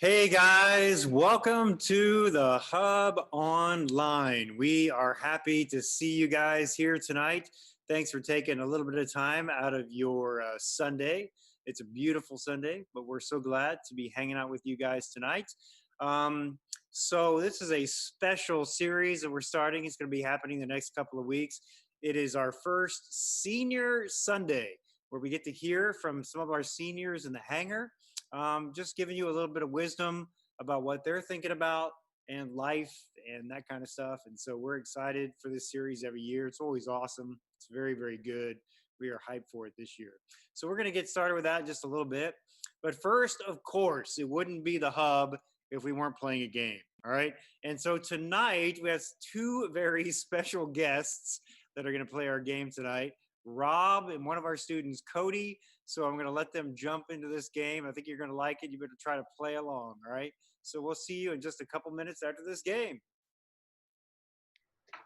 Hey guys, welcome to the Hub Online. We are happy to see you guys here tonight. Thanks for taking a little bit of time out of your Sunday. It's a beautiful Sunday, but we're so glad to be hanging out with you guys tonight. So this is a special series that we're starting. It's going to be happening the next couple of weeks. It is our first Senior Sunday where we get to hear from some of our seniors in the hangar. Just giving you a little bit of wisdom about what they're thinking about and life and that kind of stuff. And so we're excited for this series every year. It's always awesome. It's very, very good. We are hyped for it this year. So we're going to get started with that in just a little bit. But first, of course, it wouldn't be the Hub if we weren't playing a game. All right. And so tonight we have two very special guests that are going to play our game tonight. Rob and one of our students, Cody. So I'm going to let them jump into this game. I think you're going to like it. You better try to play along, all right? So we'll see you in just a couple minutes after this game.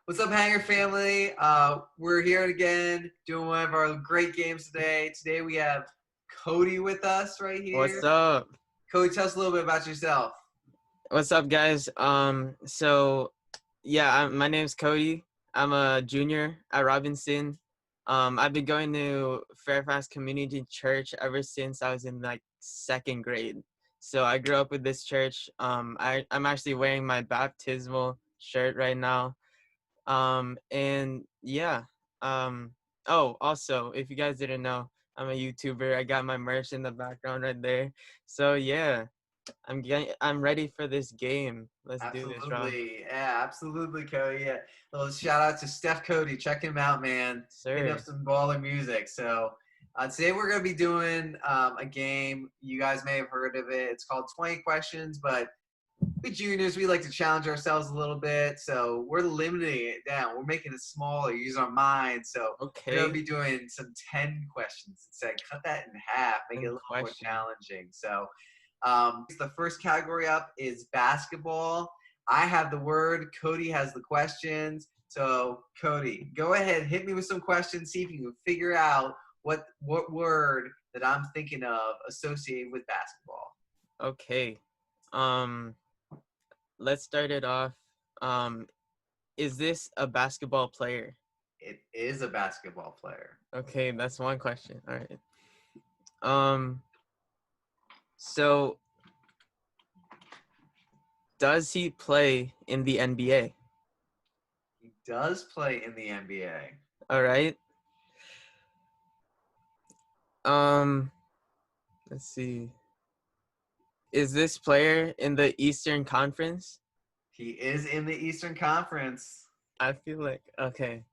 What's up, Hanger family? We're here again doing one of our great games today. Today we have Cody with us right here. What's up? Cody, tell us a little bit about yourself. What's up, guys? My name's Cody. I'm a junior at Robinson. I've been going to Fairfax Community Church ever since I was in like second grade. So I grew up with this church. I'm actually wearing my baptismal shirt right now. Also, if you guys didn't know, I'm a YouTuber. I got my merch in the background right there. So yeah, I'm ready for this game. Let's do this, Rob. Yeah, absolutely, Cody. Yeah. A little shout out to Steph Cody. Check him out, man. Hitting up some baller music. So today we're going to be doing a game. You guys may have heard of it. It's called 20 Questions, but we juniors, we like to challenge ourselves a little bit. So we're limiting it down. We're making it smaller, using our minds. So we're going to be doing some 10 questions instead. Cut that in half, make it a little more challenging. So the first category up is basketball. I have the word. Cody has the questions. So Cody, go ahead, hit me with some questions. See if you can figure out what word that I'm thinking of associated with basketball. Okay. Let's start it off. Is this a basketball player? It is a basketball player. Okay, that's one question. All right. So does he play in the NBA? He does play in the NBA. All right. Let's see. Is this player in the Eastern Conference? He is in the Eastern Conference. I feel like, okay.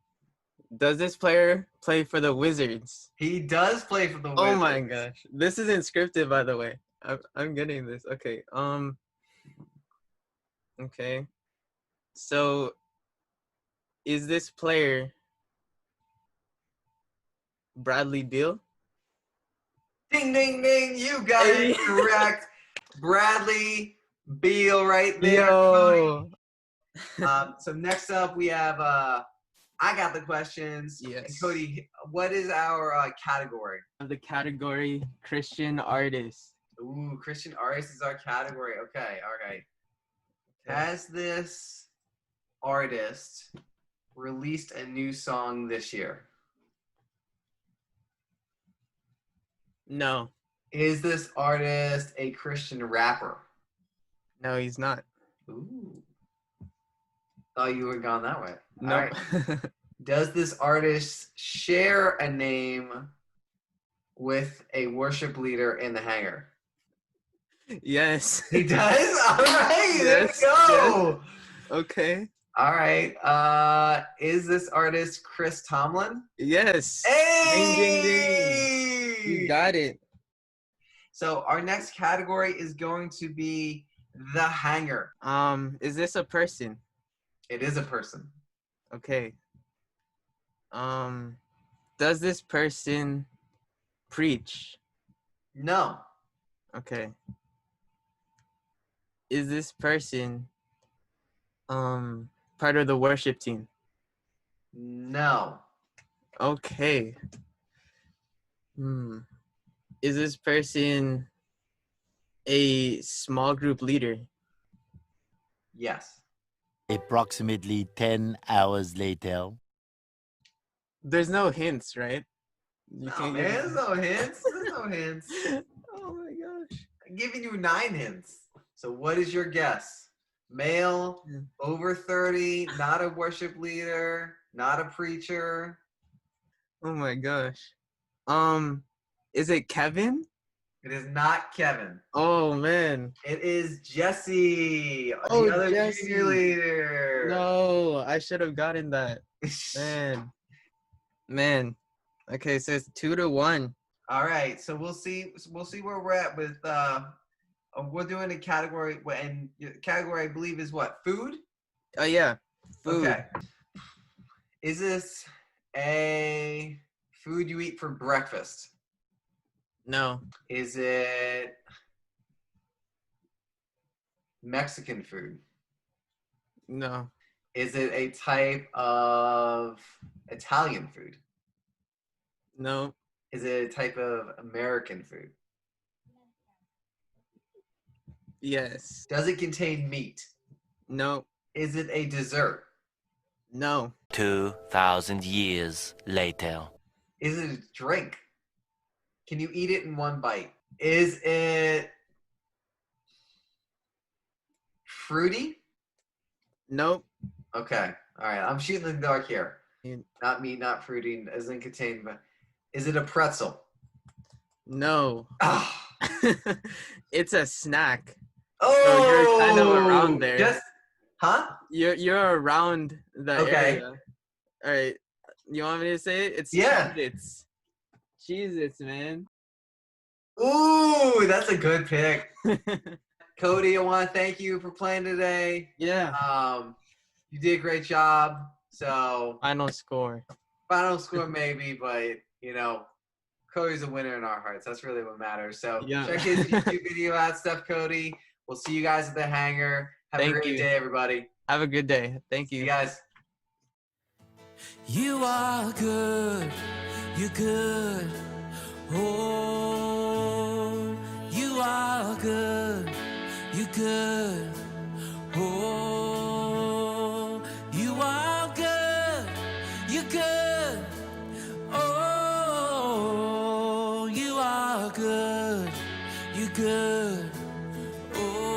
Does this player play for the Wizards? He does play for the Wizards. Oh my gosh. This isn't scripted, by the way. I'm getting this. Okay. Okay. So is this player Bradley Beal? Ding, ding, ding. You got it correct. Bradley Beal right there. Yo. So next up we have I got the questions. Yes. And Cody, what is our category? The category Christian artist. Ooh, Christian artist is our category. Okay, all right. Has this artist released a new song this year? No. Is this artist a Christian rapper? No, he's not. Ooh. Thought you would have gone that way. No. All right. Does this artist share a name with a worship leader in the hangar? Yes. He does? All right. Yes, there we go. Yes. Okay. All right. Is this artist Chris Tomlin? Yes. Hey! Ding, ding, ding. You got it. So our next category is going to be the hangar. Is this a person? It is a person. Okay. Does this person preach? No. Okay. Is this person part of the worship team? No. Okay. Is this person A small group leader. Yes. Approximately 10 hours later. There's no hints, right? You No, man, there's no hints. There's no hints. Oh my gosh. I'm giving you 9 hints. So what is your guess? Male, over 30, not a worship leader, not a preacher. Oh my gosh. Is it Kevin? It is not Kevin. Oh man. It is Jesse, Oh, the other Jesse. junior leader. No, I should have gotten that. Man. Okay, so it's 2-1. All right, so we'll see where we're at with we're doing a category, and the category I believe is what? Food? Oh yeah. Food. Okay. Is this a food you eat for breakfast? No. Is it Mexican food? No. Is it a type of Italian food? No. Is it a type of American food? Yes. Does it contain meat? No. Is it a dessert? No. 2,000 years later. Is it a drink? Can you eat it in one bite? Is it fruity? Nope. Okay. All right. I'm shooting in the dark here. You- Not meat, not fruity, doesn't contain. But is it a pretzel? No. Ah. It's a snack. Oh, you're kind of around there. Just, huh? You're around the Okay. area. All right. You want me to say it? It's Yeah. Cheez-Its. Cheez-Its, man. Ooh, that's a good pick. Cody, I want to thank you for playing today. Yeah. You did a great job. So Final score. final score maybe, but you know, Cody's a winner in our hearts. That's really what matters. So Yeah. check his YouTube video out, Steph Cody. We'll see you guys at the hangar. Have Thank a great you. day, everybody. Have a good day. Thank See you. you guys. You are good, you're good. Oh, you are good, you're good. Oh, you are good, you're good. Oh, you are good, you're good.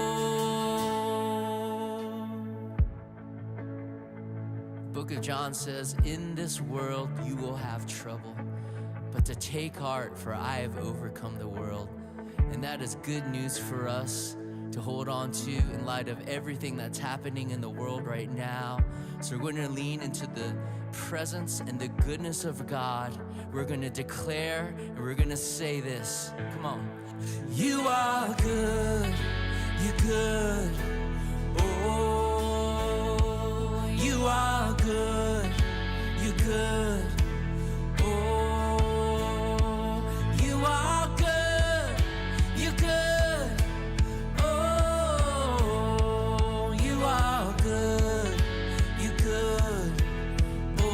Oh. Book of John says, in this world you will have trouble, but to take heart, for I have overcome the world. And that is good news for us to hold on to in light of everything that's happening in the world right now. So we're going to lean into the presence and the goodness of God. We're going to declare and we're going to say this. Come on. You are good, you're good. Oh, you are good, you're good. Oh, you are good, you're good. Oh, you are good, you're good. Oh.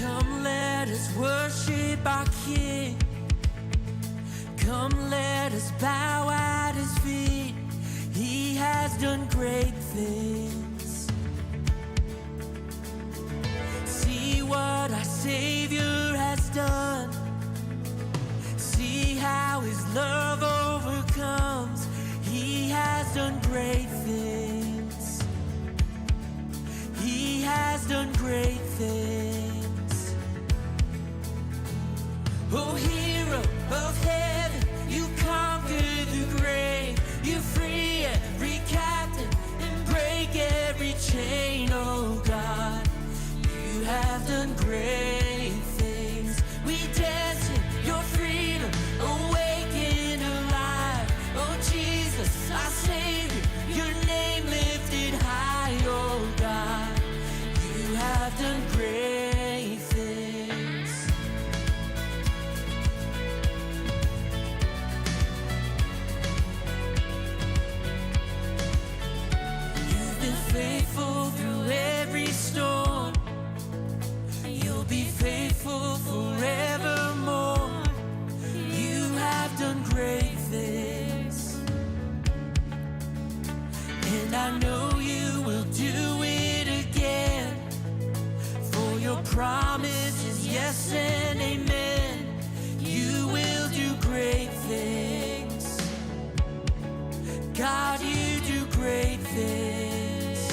Come, let us worship our King. Come, let us bow at his feet. He has done great things. See what our Savior has done. See how his love overcomes. He has done great things. He has done great things. Oh, hero of heaven, you conquered the grave. You free every captive and break every chain. Oh God, you have done great things. We dance in your freedom, awakened alive. Oh Jesus, our Savior, your name lifted things. And I know you will do it again. For your promise is yes and amen. You will do great things. God, you do great things.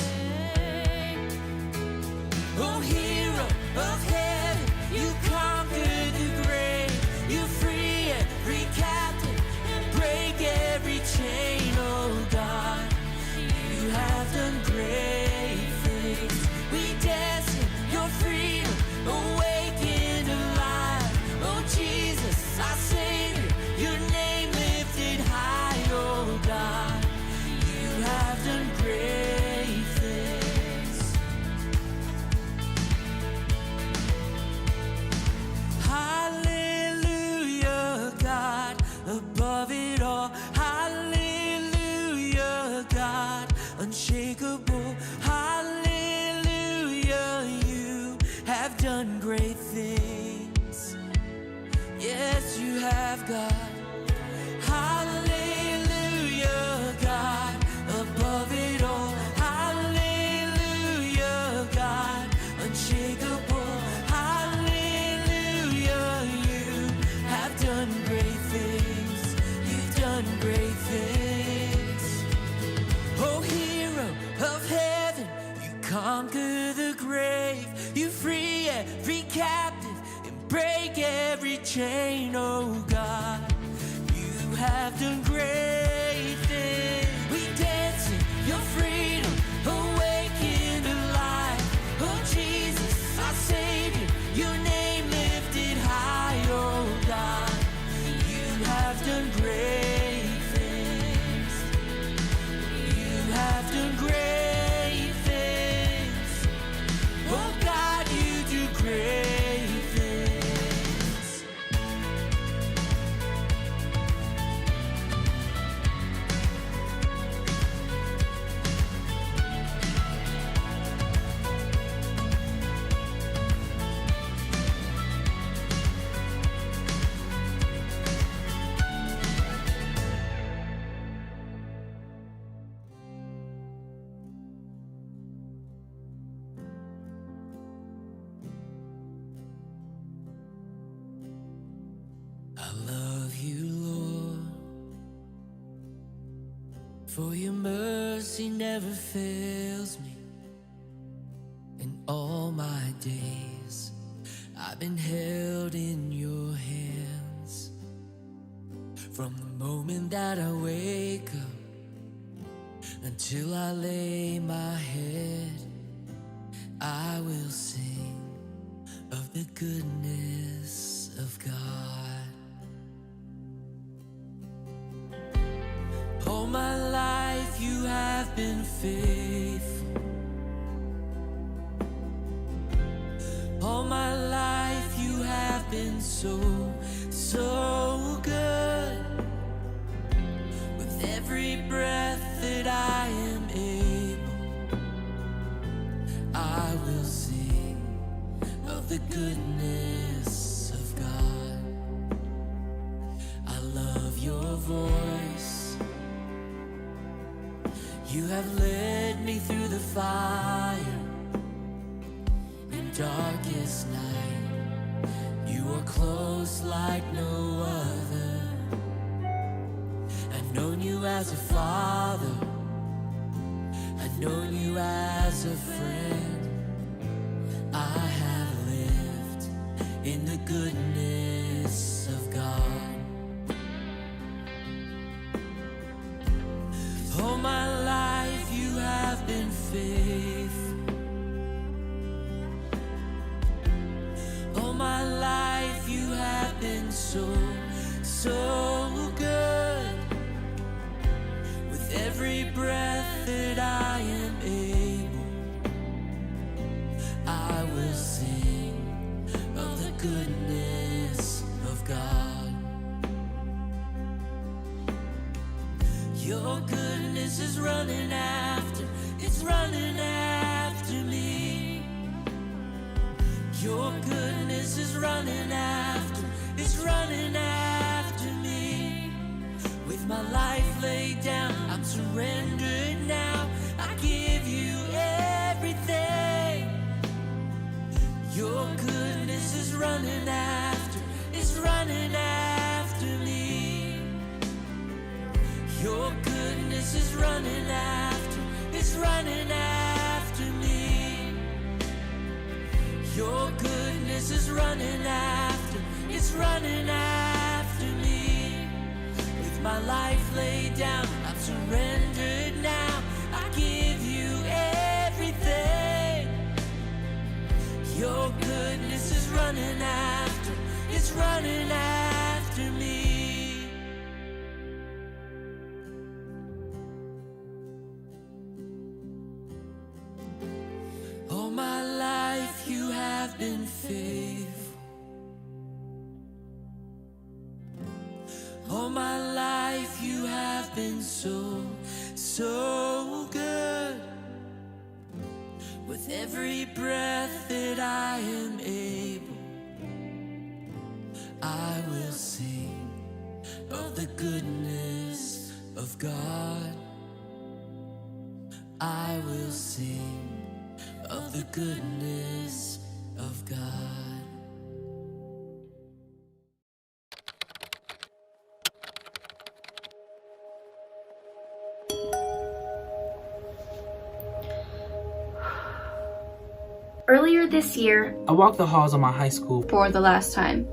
Oh, hero of heaven, you conquered the grave. You free every captive and break every chain. Oh God, you have done great things. We dance in your freedom, awakened alive. Oh Jesus, our Savior, your name lifted high. Oh God, you have done great things. Hallelujah, God, above it all. Hallelujah, God, unshakable. Hallelujah, you have done great things. Yes, you have, God. Hallelujah, God, above it all. Hallelujah, God, unshakable. Hallelujah, you have done great things. You've done great things. Oh, hero of heaven, you conquer the grave. You free every captive and break every chain. Oh God, you have done great things. We dance in your freedom, awakened alive. Oh Jesus, our Savior, your name lifted high. Oh God, you have done great things. You have done great things. Oh God, you do great things. I love you, Lord, for your mercy never fails me. In all my days, I've been held in your hands. From the moment that I wake up until I lay my head, I will sing of the goodness of God. All my life you have been faithful. All my life you have been so, so good. With every breath that I am able, I will sing of the goodness of God. I love your voice. You have led me through the fire in darkest night. You are close like no other. I've known you as a father. I've known you as a friend. I have lived in the goodness of God. All my life you have been faithful. All my life you have been so, so good. With every breath that I am able, I will sing of the goodness of God. Your goodness is running after, it's running after me. Your goodness is running after, it's running after me. With my life laid down, I'm surrendered now. I give you everything. Your goodness is running after me. Your goodness is running after me. Your goodness is running after me. With my life laid down, I'm surrendered now. I give you everything. Your goodness is running after me. All my life you have been faithful. All my life you have been so good. With every breath that I am able, I will sing of the goodness of God. I will sing of the goodness of God. Earlier this year, I walked the halls of my high school for the last time.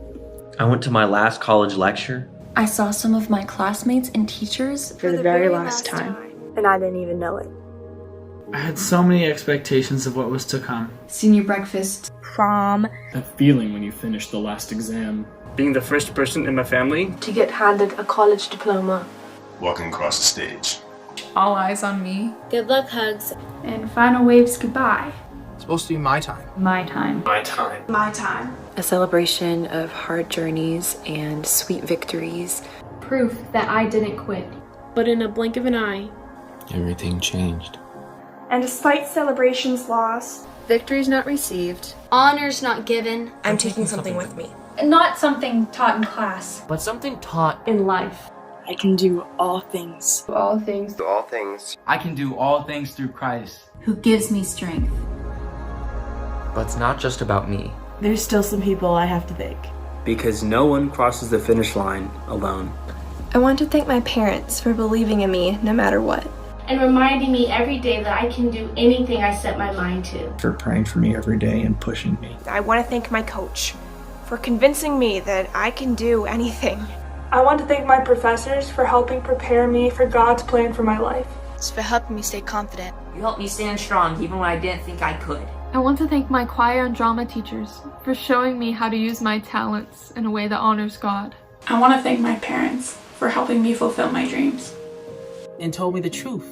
I went to my last college lecture. I saw some of my classmates and teachers for the very last time. And I didn't even know it. I had so many expectations of what was to come. Senior breakfast. Prom. That feeling when you finish the last exam. Being the first person in my family to get handed a college diploma. Walking across the stage. All eyes on me. Good luck hugs. And final waves goodbye. It's supposed to be my time. My time. My time. My time. A celebration of hard journeys and sweet victories. Proof that I didn't quit. But in a blink of an eye, everything changed. And despite celebrations lost, victories not received, honors not given, I'm taking something with me. Not something taught in class, but something taught in life. I can do all things. All things. Do all things. I can do all things through Christ, who gives me strength. But it's not just about me. There's still some people I have to thank. Because no one crosses the finish line alone. I want to thank my parents for believing in me no matter what. And reminding me every day that I can do anything I set my mind to. For praying for me every day and pushing me. I want to thank my coach for convincing me that I can do anything. I want to thank my professors for helping prepare me for God's plan for my life. It's for helping me stay confident. You helped me stand strong even when I didn't think I could. I want to thank my choir and drama teachers for showing me how to use my talents in a way that honors God. I want to thank my parents for helping me fulfill my dreams. And told me the truth,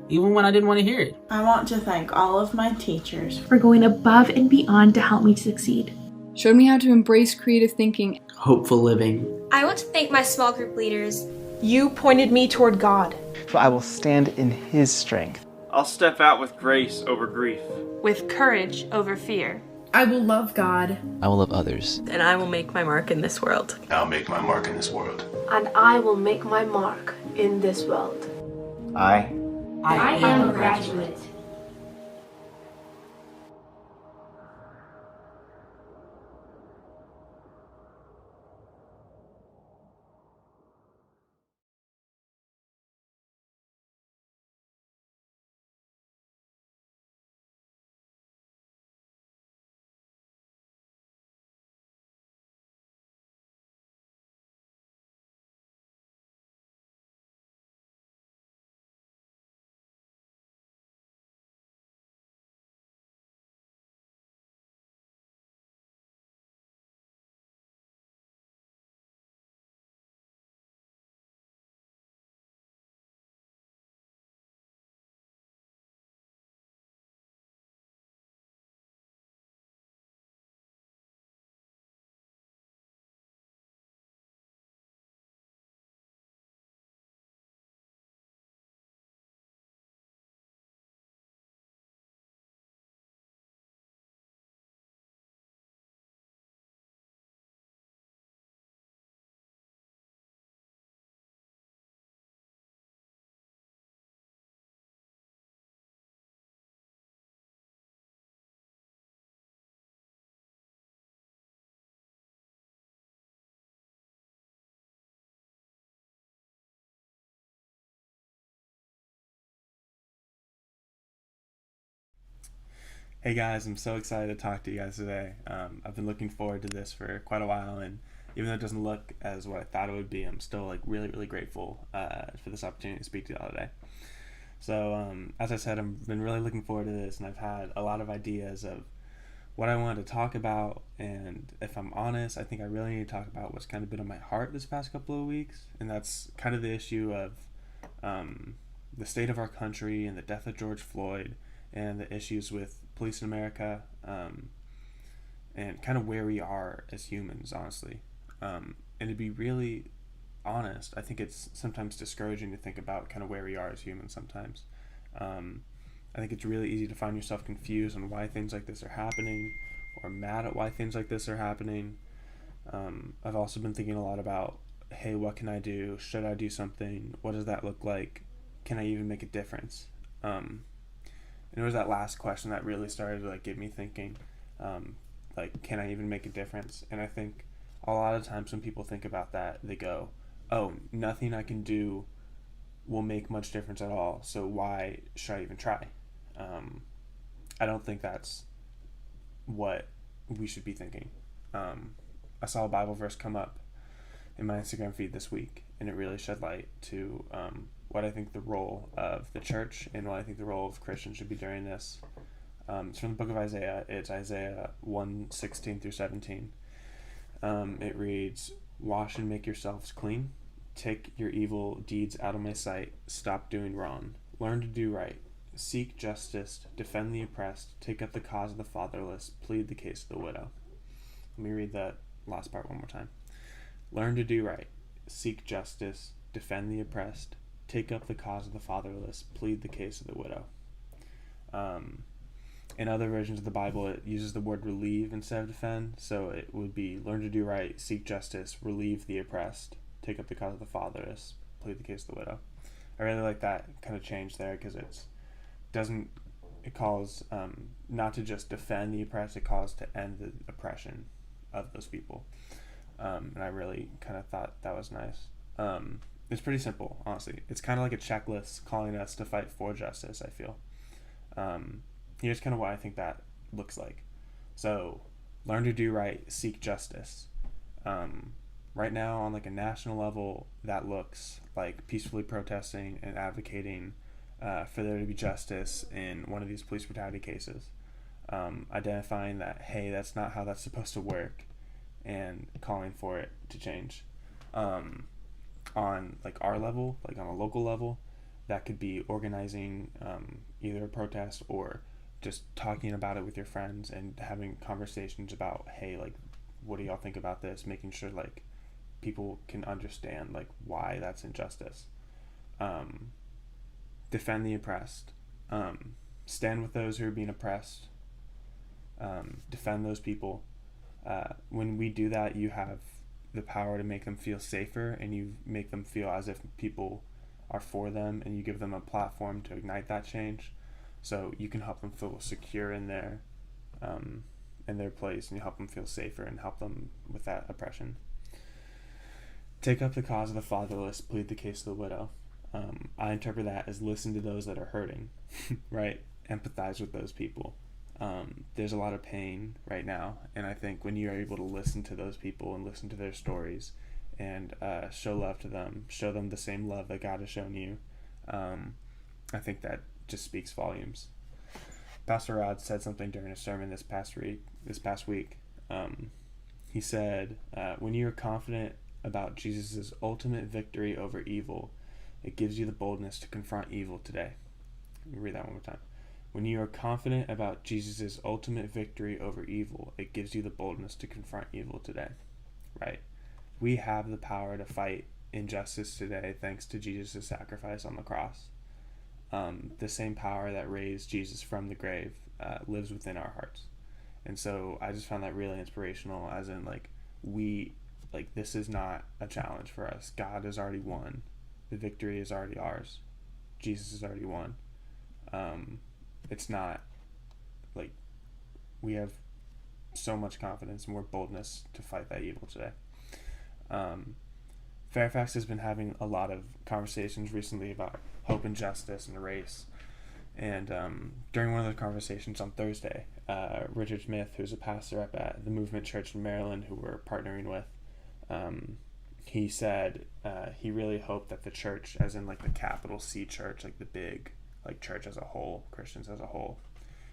even when I didn't want to hear it. I want to thank all of my teachers for going above and beyond to help me succeed. Showed me how to embrace creative thinking. Hopeful living. I want to thank my small group leaders. You pointed me toward God. So I will stand in His strength. I'll step out with grace over grief. With courage over fear. I will love God. I will love others. And I will make my mark in this world. I'll make my mark in this world. And I will make my mark in this world. I am a graduate. Hey guys, I'm so excited to talk to you guys today. I've been looking forward to this for quite a while, and even though it doesn't look as what I thought it would be, I'm still like really, really grateful for this opportunity to speak to you all today. So, as I said, I've been really looking forward to this, and I've had a lot of ideas of what I wanted to talk about, and if I'm honest, I think I really need to talk about what's kind of been on my heart this past couple of weeks, and that's kind of the issue of the state of our country and the death of George Floyd and the issues with police in America, and kind of where we are as humans, honestly. And to be really honest, I think it's sometimes discouraging to think about kind of where we are as humans sometimes. I think it's really easy to find yourself confused on why things like this are happening, or mad at why things like this are happening. I've also been thinking a lot about, hey, what can I do? Should I do something? What does that look like? Can I even make a difference? And it was that last question that really started to get me thinking, can I even make a difference? And I think a lot of times when people think about that, they go, oh, nothing I can do will make much difference at all, so why should I even try? I don't think that's what we should be thinking. I saw a Bible verse come up in my Instagram feed this week, and it really shed light to what I think the role of the church and what I think the role of Christians should be during this. It's from the book of Isaiah. It's Isaiah 1:16 through 17. It reads, "Wash and make yourselves clean. Take your evil deeds out of my sight. Stop doing wrong. Learn to do right. Seek justice. Defend the oppressed. Take up the cause of the fatherless. Plead the case of the widow." Let me read that last part one more time. Learn to do right. Seek justice. Defend the oppressed. Take up the cause of the fatherless. Plead the case of the widow. In other versions of the Bible, it uses the word relieve instead of defend. So it would be learn to do right, seek justice, relieve the oppressed, take up the cause of the fatherless, plead the case of the widow. I really like that kind of change there, because it calls not to just defend the oppressed, it calls to end the oppression of those people. And I really kind of thought that was nice. It's pretty simple, honestly. It's kind of like a checklist calling us to fight for justice, I feel. Here's kind of what I think that looks like. So, learn to do right, seek justice. Right now, on a national level, that looks like peacefully protesting and advocating for there to be justice in one of these police brutality cases. Identifying that, hey, that's not how that's supposed to work, and calling for it to change. On our level, on a local level, that could be organizing either a protest or just talking about it with your friends and having conversations about, hey, what do y'all think about this? Making sure people can understand why that's injustice. Defend the oppressed. Stand with those who are being oppressed. Defend those people. When we do that, you have the power to make them feel safer, and you make them feel as if people are for them, and you give them a platform to ignite that change. So you can help them feel secure in their place, and you help them feel safer and help them with that oppression. Take up the cause of the fatherless, plead the case of the widow. I interpret that as listen to those that are hurting, right? Empathize with those people. There's a lot of pain right now, and I think when you are able to listen to those people and listen to their stories and show love to them, show them the same love that God has shown you, I think that just speaks volumes. Pastor Rod said something during a sermon this past week. He said, when you are confident about Jesus' ultimate victory over evil, it gives you the boldness to confront evil today. Let me read that one more time. When you are confident about Jesus' ultimate victory over evil, it gives you the boldness to confront evil today. Right? We have the power to fight injustice today thanks to Jesus' sacrifice on the cross. The same power that raised Jesus from the grave lives within our hearts. And so I just found that really inspirational, as in this is not a challenge for us. God has already won. The victory is already ours. Jesus has already won. It's not we have so much confidence and more boldness to fight that evil today. Fairfax has been having a lot of conversations recently about hope and justice and race. And during one of those conversations on Thursday, Richard Smith, who's a pastor up at the Movement Church in Maryland, who we're partnering with, he said he really hoped that the church, as in like the capital C church, like the big like church as a whole, Christians as a whole,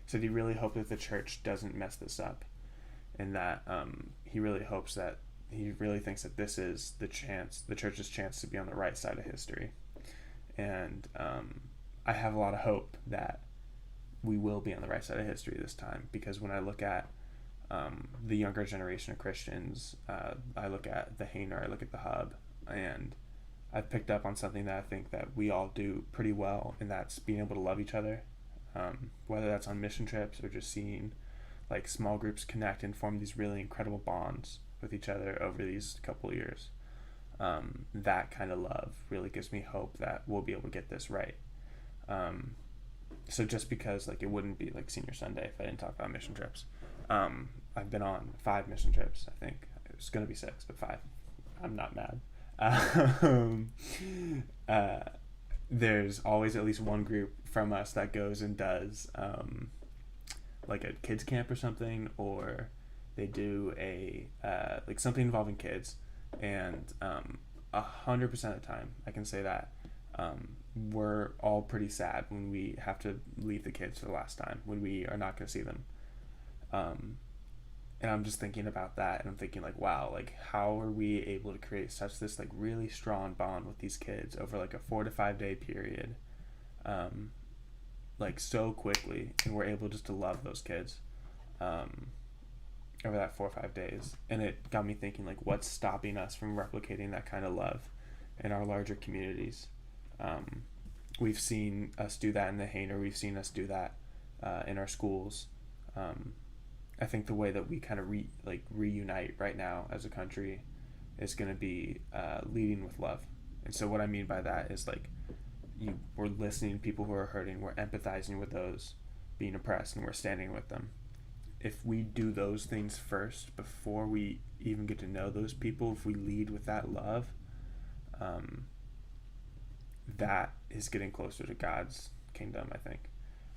he said he really hoped that the church doesn't mess this up, and that he really hopes that he really thinks that this is the church's chance to be on the right side of history. And I have a lot of hope that we will be on the right side of history this time, because when I look at the younger generation of Christians, I look at the Hainer, I look at the Hub, and I've picked up on something that I think that we all do pretty well, and that's being able to love each other, whether that's on mission trips or just seeing like small groups connect and form these really incredible bonds with each other over these couple of years. That kind of love really gives me hope that we'll be able to get this right. So just because like it wouldn't be like Senior Sunday if I didn't talk about mission trips. I've been on 5 mission trips. I think it's going to be 6, but 5. I'm not mad. There's always at least one group from us that goes and does like a kids camp or something, or they do a like something involving kids, and 100% of the time I can say that we're all pretty sad when we have to leave the kids for the last time, when we are not going to see them. And I'm just thinking about that, and I'm thinking like, wow, like how are we able to create such this like really strong bond with these kids over like a 4 to 5 day period, like so quickly, and we're able just to love those kids over that 4 or 5 days. And it got me thinking like, what's stopping us from replicating that kind of love in our larger communities? We've seen us do that in the Hainer, we've seen us do that in our schools. I think the way that we kind of reunite right now as a country is going to be leading with love. And so what I mean by that is like we're listening to people who are hurting, we're empathizing with those being oppressed, and we're standing with them. If we do those things first before we even get to know those people, if we lead with that love, that is getting closer to God's kingdom, I think.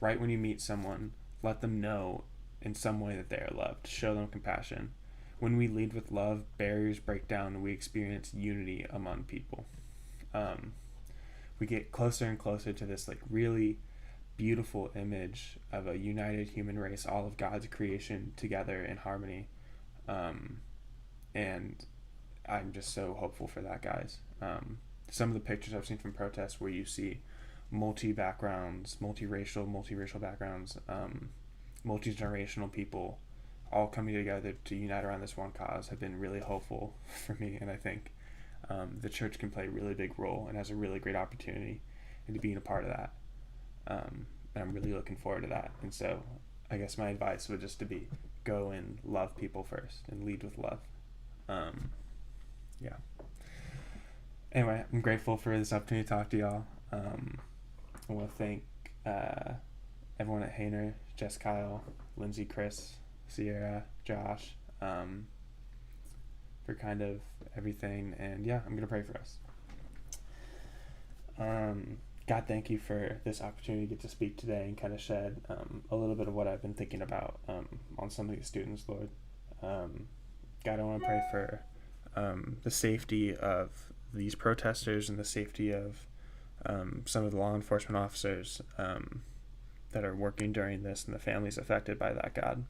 Right when you meet someone, let them know in some way that they are loved. Show them compassion. When we lead with love, barriers break down and we experience unity among people. We get closer and closer to this like really beautiful image of a united human race, all of God's creation together in harmony. And I'm just so hopeful for that, guys. Some of the pictures I've seen from protests where you see multi-backgrounds, multiracial backgrounds, multi-generational people all coming together to unite around this one cause have been really hopeful for me. And I think the church can play a really big role and has a really great opportunity into being a part of that. And I'm really looking forward to that. And so I guess my advice would just to be go and love people first and lead with love. Yeah. Anyway, I'm grateful for this opportunity to talk to y'all. I want to thank everyone at Hainer, Jess, Kyle, Lindsay, Chris, Sierra, Josh, for kind of everything. And yeah, I'm going to pray for us. God, thank you for this opportunity to get to speak today and kind of shed a little bit of what I've been thinking about on some of these students, Lord. God, I want to pray for the safety of these protesters and the safety of some of the law enforcement officers that are working during this, and the families affected by that, God.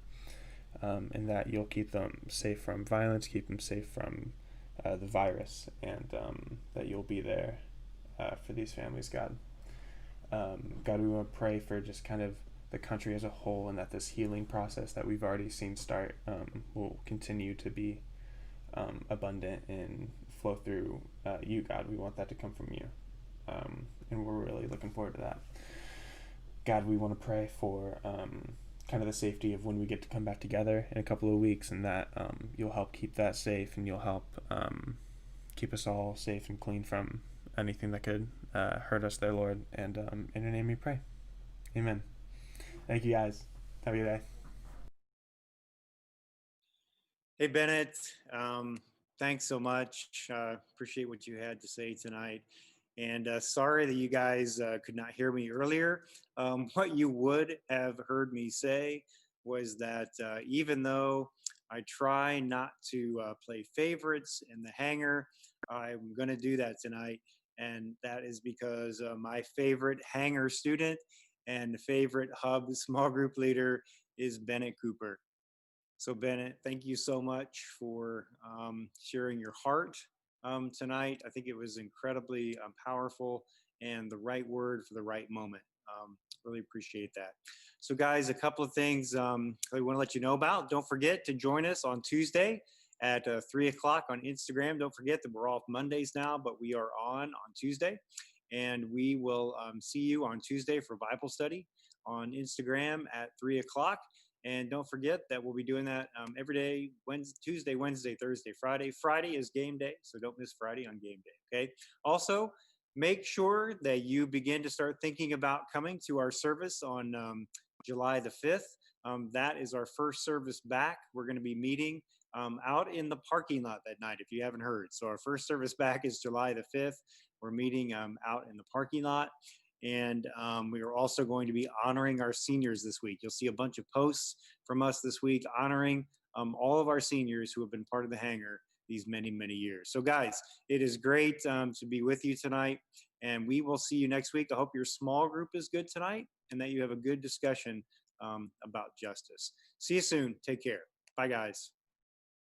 And that you'll keep them safe from violence, keep them safe from the virus, and that you'll be there for these families, God. God, we want to pray for just kind of the country as a whole, and that this healing process that we've already seen start will continue to be abundant and flow through you, God. We want that to come from you. And we're really looking forward to that. God, we want to pray for kind of the safety of when we get to come back together in a couple of weeks, and that you'll help keep that safe, and you'll help keep us all safe and clean from anything that could hurt us there, Lord. And in your name we pray. Amen. Thank you, guys. Have a good day. Hey, Bennett. Thanks so much. Appreciate what you had to say tonight. And sorry that you guys could not hear me earlier. What you would have heard me say was that even though I try not to play favorites in the hangar, I'm going to do that tonight. And that is because my favorite hangar student and favorite hub small group leader is Bennett Cooper. So Bennett, thank you so much for sharing your heart tonight. I think it was incredibly powerful and the right word for the right moment. Really appreciate that. So guys, a couple of things I want to let you know about. Don't forget to join us on Tuesday at 3 o'clock on Instagram. Don't forget that we're off Mondays now, but we are on Tuesday. And we will see you on Tuesday for Bible study on Instagram at 3 o'clock. And don't forget that we'll be doing that every day, Tuesday, Wednesday, Thursday, Friday. Friday is game day, so don't miss Friday on game day, okay? Also, make sure that you begin to start thinking about coming to our service on July the 5th. That is our first service back. We're going to be meeting out in the parking lot that night, if you haven't heard. So our first service back is July the 5th. We're meeting out in the parking lot. And we are also going to be honoring our seniors this week. You'll see a bunch of posts from us this week honoring all of our seniors who have been part of the hangar these many, many years. So guys, it is great to be with you tonight, and we will see you next week. I hope your small group is good tonight and that you have a good discussion about justice. See you soon. Take care. Bye, guys.